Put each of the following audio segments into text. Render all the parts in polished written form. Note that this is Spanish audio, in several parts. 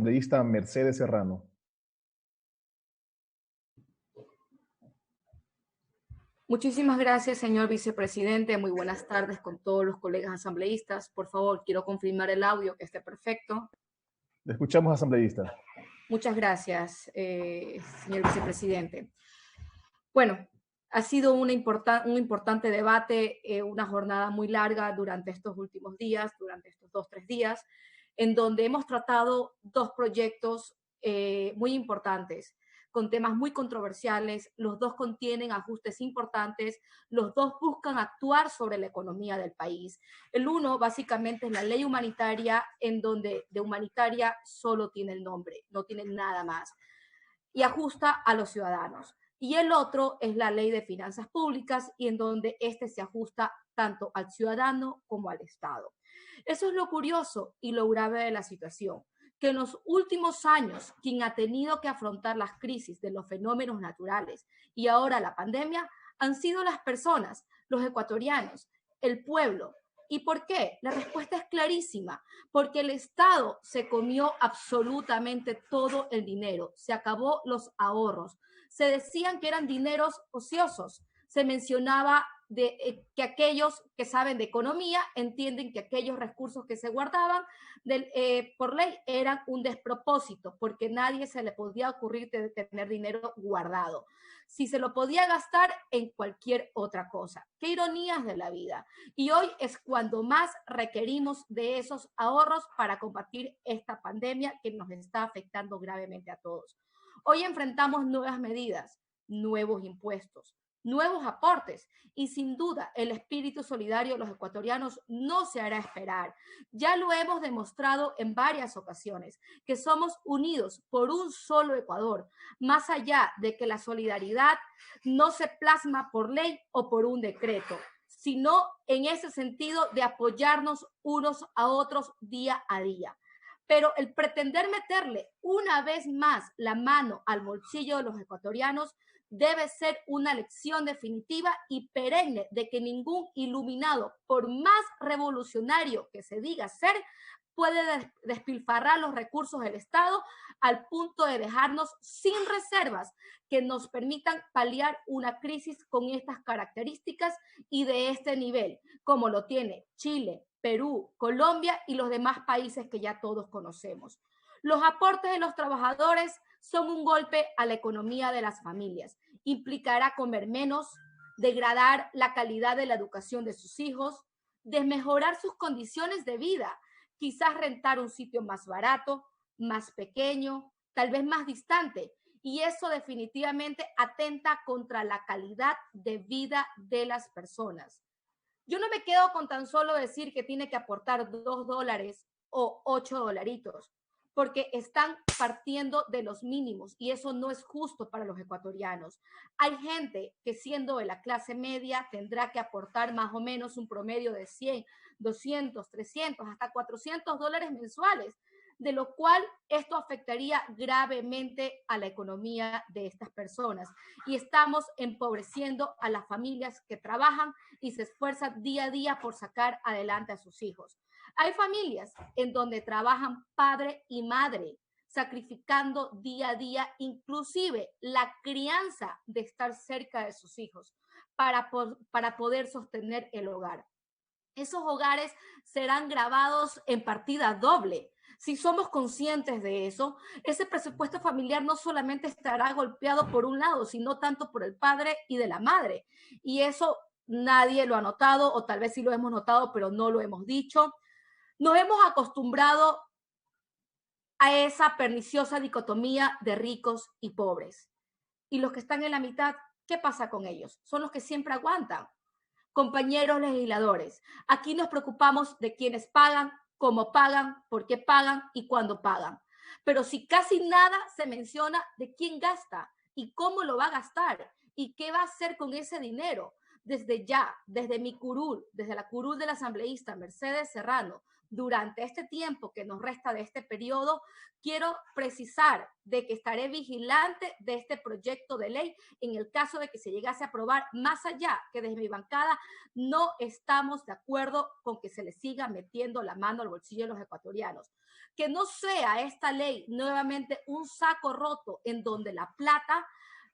asambleísta Mercedes Serrano. Muchísimas gracias, señor vicepresidente. Muy buenas tardes con todos los colegas asambleístas. Por favor, quiero confirmar el audio que esté perfecto. Le escuchamos, asambleísta. Muchas gracias, señor vicepresidente. Bueno, ha sido un importante debate, una jornada muy larga durante estos últimos días, durante estos 2-3 días, en donde hemos tratado dos proyectos muy importantes, con temas muy controversiales. Los dos contienen ajustes importantes, los dos buscan actuar sobre la economía del país. El uno básicamente es la ley humanitaria, en donde de humanitaria solo tiene el nombre, no tiene nada más, y ajusta a los ciudadanos. Y el otro es la ley de finanzas públicas, y en donde este se ajusta tanto al ciudadano como al Estado. Eso es lo curioso y lo grave de la situación, que en los últimos años quien ha tenido que afrontar las crisis de los fenómenos naturales y ahora la pandemia han sido las personas, los ecuatorianos, el pueblo. ¿Y por qué? La respuesta es clarísima, porque el Estado se comió absolutamente todo el dinero, se acabó los ahorros, se decían que eran dineros ociosos, se mencionaba que aquellos que saben de economía entienden que aquellos recursos que se guardaban por ley eran un despropósito, porque nadie se le podía ocurrir tener dinero guardado. Si se lo podía gastar en cualquier otra cosa. Qué ironías de la vida. Y hoy es cuando más requerimos de esos ahorros para combatir esta pandemia que nos está afectando gravemente a todos. Hoy enfrentamos nuevas medidas, nuevos impuestos, nuevos aportes y sin duda el espíritu solidario de los ecuatorianos no se hará esperar. Ya lo hemos demostrado en varias ocasiones, que somos unidos por un solo Ecuador, más allá de que la solidaridad no se plasma por ley o por un decreto, sino en ese sentido de apoyarnos unos a otros día a día. Pero el pretender meterle una vez más la mano al bolsillo de los ecuatorianos debe ser una lección definitiva y perenne de que ningún iluminado, por más revolucionario que se diga ser, puede despilfarrar los recursos del Estado al punto de dejarnos sin reservas que nos permitan paliar una crisis con estas características y de este nivel, como lo tiene Chile, Perú, Colombia y los demás países que ya todos conocemos. Los aportes de los trabajadores son un golpe a la economía de las familias. Implicará comer menos, degradar la calidad de la educación de sus hijos, desmejorar sus condiciones de vida, quizás rentar un sitio más barato, más pequeño, tal vez más distante. Y eso definitivamente atenta contra la calidad de vida de las personas. Yo no me quedo con tan solo decir que tiene que aportar $2 o 8 dolaritos, porque están partiendo de los mínimos y eso no es justo para los ecuatorianos. Hay gente que siendo de la clase media tendrá que aportar más o menos un promedio de 100, 200, 300, hasta $400 mensuales, de lo cual esto afectaría gravemente a la economía de estas personas. Y estamos empobreciendo a las familias que trabajan y se esfuerzan día a día por sacar adelante a sus hijos. Hay familias en donde trabajan padre y madre, sacrificando día a día inclusive la crianza de estar cerca de sus hijos para poder sostener el hogar. Esos hogares serán grabados en partida doble. Si somos conscientes de eso, ese presupuesto familiar no solamente estará golpeado por un lado, sino tanto por el padre y de la madre. Y eso nadie lo ha notado, o tal vez sí lo hemos notado, pero no lo hemos dicho. Nos hemos acostumbrado a esa perniciosa dicotomía de ricos y pobres. Y los que están en la mitad, ¿qué pasa con ellos? Son los que siempre aguantan. Compañeros legisladores, aquí nos preocupamos de quienes pagan, cómo pagan, por qué pagan y cuándo pagan. Pero si casi nada se menciona de quién gasta y cómo lo va a gastar y qué va a hacer con ese dinero, desde ya, desde mi curul, desde la curul del asambleísta Mercedes Serrano, durante este tiempo que nos resta de este periodo, quiero precisar de que estaré vigilante de este proyecto de ley en el caso de que se llegase a aprobar, más allá que desde mi bancada no estamos de acuerdo con que se le siga metiendo la mano al bolsillo de los ecuatorianos. que no sea esta ley nuevamente un saco roto en donde la plata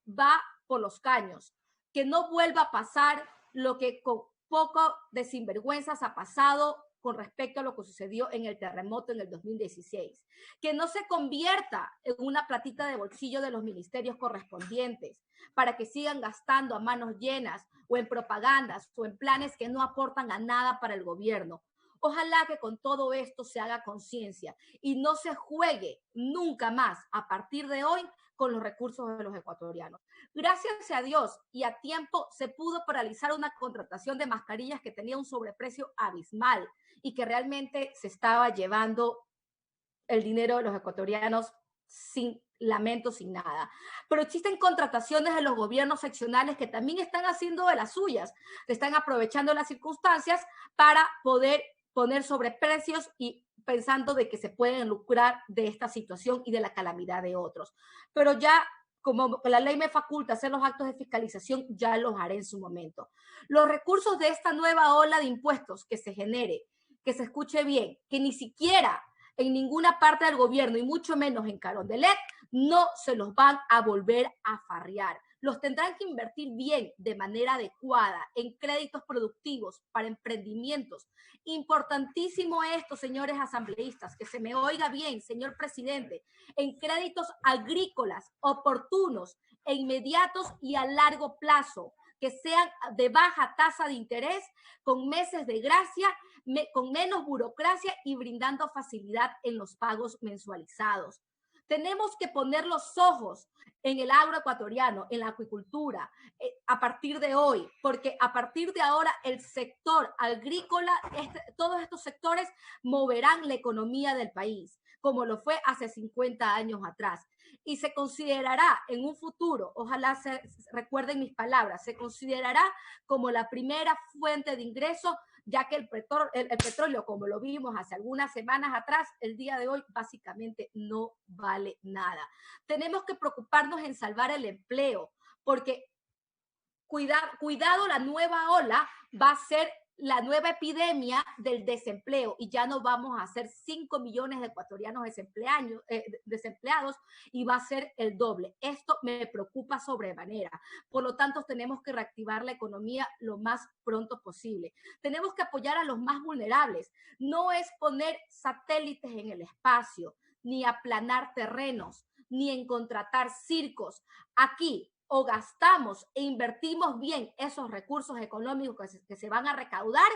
va por los caños, que no vuelva a pasar lo que con poco de sinvergüenzas ha pasado con respecto a lo que sucedió en el terremoto en el 2016, que no se convierta en una platita de bolsillo de los ministerios correspondientes para que sigan gastando a manos llenas o en propagandas o en planes que no aportan a nada para el gobierno. Ojalá que con todo esto se haga conciencia y no se juegue nunca más a partir de hoy con los recursos de los ecuatorianos. Gracias a Dios y a tiempo se pudo paralizar una contratación de mascarillas que tenía un sobreprecio abismal y que realmente se estaba llevando el dinero de los ecuatorianos sin lamento, sin nada. Pero existen contrataciones de los gobiernos seccionales que también están haciendo de las suyas, que están aprovechando las circunstancias para poder poner sobreprecios y pensando de que se pueden lucrar de esta situación y de la calamidad de otros. Pero ya como la ley me faculta hacer los actos de fiscalización, ya los haré en su momento. Los recursos de esta nueva ola de impuestos que se genere, que se escuche bien, que ni siquiera en ninguna parte del gobierno y mucho menos en Carondelet, no se los van a volver a farrear. Los tendrán que invertir bien, de manera adecuada, en créditos productivos para emprendimientos. Importantísimo esto, señores asambleístas, que se me oiga bien, señor presidente, en créditos agrícolas oportunos e inmediatos y a largo plazo, que sean de baja tasa de interés, con meses de gracia, con menos burocracia y brindando facilidad en los pagos mensualizados. Tenemos que poner los ojos en el agroecuatoriano, en la acuicultura, a partir de hoy, porque a partir de ahora el sector agrícola, todos estos sectores moverán la economía del país, como lo fue hace 50 años atrás. Y se considerará en un futuro, ojalá recuerden mis palabras, se considerará como la primera fuente de ingreso, ya que el petróleo, como lo vimos hace algunas semanas atrás, el día de hoy básicamente no vale nada. Tenemos que preocuparnos en salvar el empleo, porque cuidado, la nueva ola va a ser la nueva epidemia del desempleo y ya no vamos a ser 5 millones de ecuatorianos desempleados y va a ser el doble. Esto me preocupa sobremanera. Por lo tanto, tenemos que reactivar la economía lo más pronto posible. Tenemos que apoyar a los más vulnerables. No es poner satélites en el espacio, ni aplanar terrenos, ni en contratar circos. Aquí o gastamos e invertimos bien esos recursos económicos que se van a recaudar,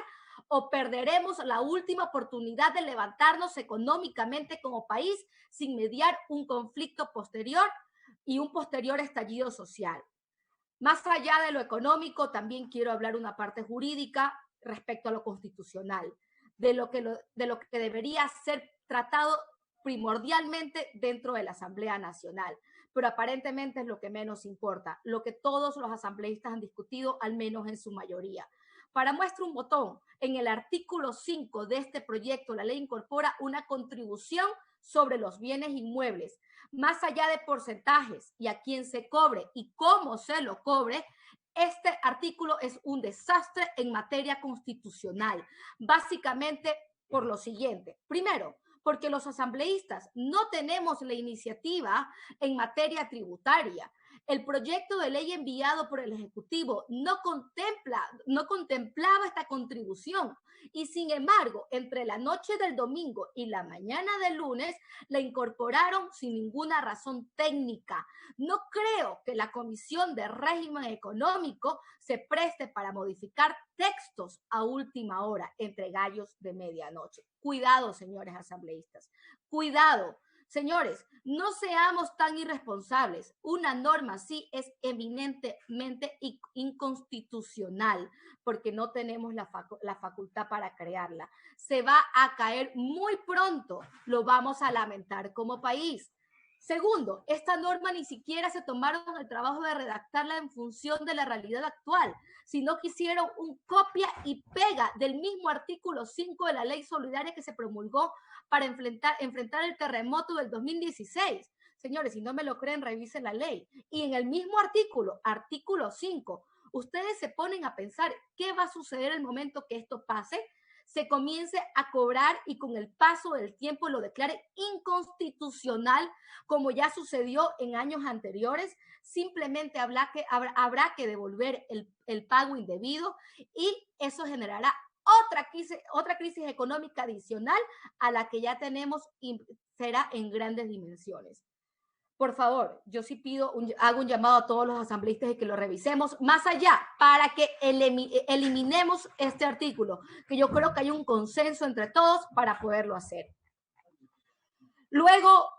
o perderemos la última oportunidad de levantarnos económicamente como país sin mediar un conflicto posterior y un posterior estallido social. Más allá de lo económico, también quiero hablar una parte jurídica respecto a lo constitucional, de lo que debería ser tratado primordialmente dentro de la Asamblea Nacional, pero aparentemente es lo que menos importa, lo que todos los asambleístas han discutido, al menos en su mayoría. Para muestra un botón, en el artículo 5 de este proyecto, la ley incorpora una contribución sobre los bienes inmuebles, más allá de porcentajes y a quién se cobre y cómo se lo cobre. Este artículo es un desastre en materia constitucional, básicamente por lo siguiente. Primero, porque los asambleístas no tenemos la iniciativa en materia tributaria. El proyecto de ley enviado por el Ejecutivo no contemplaba esta contribución y, sin embargo, entre la noche del domingo y la mañana del lunes la incorporaron sin ninguna razón técnica. No creo que la Comisión de Régimen Económico se preste para modificar textos a última hora entre gallos de medianoche. Cuidado, señores asambleístas, cuidado. Señores, no seamos tan irresponsables. Una norma así es eminentemente inconstitucional porque no tenemos la facultad para crearla. Se va a caer muy pronto, lo vamos a lamentar como país. Segundo, esta norma ni siquiera se tomaron el trabajo de redactarla en función de la realidad actual, sino que hicieron un copia y pega del mismo artículo 5 de la ley solidaria que se promulgó para enfrentar el terremoto del 2016. Señores, si no me lo creen, revisen la ley. Y en el mismo artículo 5, ustedes se ponen a pensar qué va a suceder en el momento que esto pase. se comience a cobrar y con el paso del tiempo lo declare inconstitucional, como ya sucedió en años anteriores, simplemente habrá que devolver el pago indebido y eso generará otra crisis económica adicional a la que ya tenemos y será en grandes dimensiones. Por favor, yo sí hago un llamado a todos los asambleístas de que lo revisemos más allá para que eliminemos este artículo, que yo creo que hay un consenso entre todos para poderlo hacer. Luego,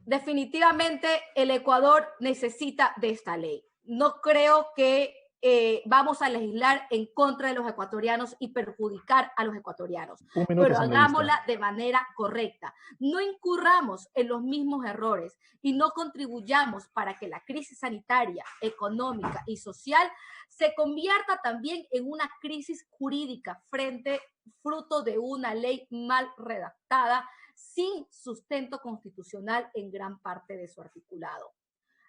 definitivamente el Ecuador necesita de esta ley. No creo que vamos a legislar en contra de los ecuatorianos y perjudicar a los ecuatorianos, pero hagámosla de manera correcta. No incurramos en los mismos errores y no contribuyamos para que la crisis sanitaria, económica y social se convierta también en una crisis jurídica fruto de una ley mal redactada, sin sustento constitucional en gran parte de su articulado.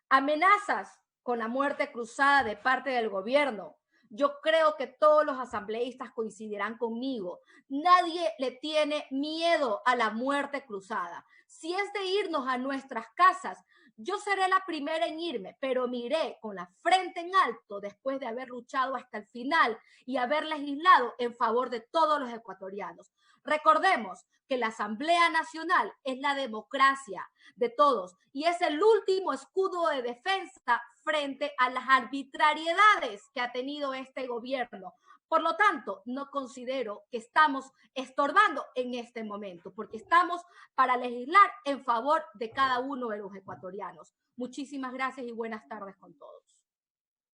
Amenazas con la muerte cruzada de parte del gobierno. Yo creo que todos los asambleístas coincidirán conmigo. Nadie le tiene miedo a la muerte cruzada. Si es de irnos a nuestras casas, yo seré la primera en irme, pero me iré con la frente en alto después de haber luchado hasta el final y haber legislado en favor de todos los ecuatorianos. Recordemos que la Asamblea Nacional es la democracia de todos y es el último escudo de defensa frente a las arbitrariedades que ha tenido este gobierno. Por lo tanto, no considero que estamos estorbando en este momento, porque estamos para legislar en favor de cada uno de los ecuatorianos. Muchísimas gracias y buenas tardes con todos.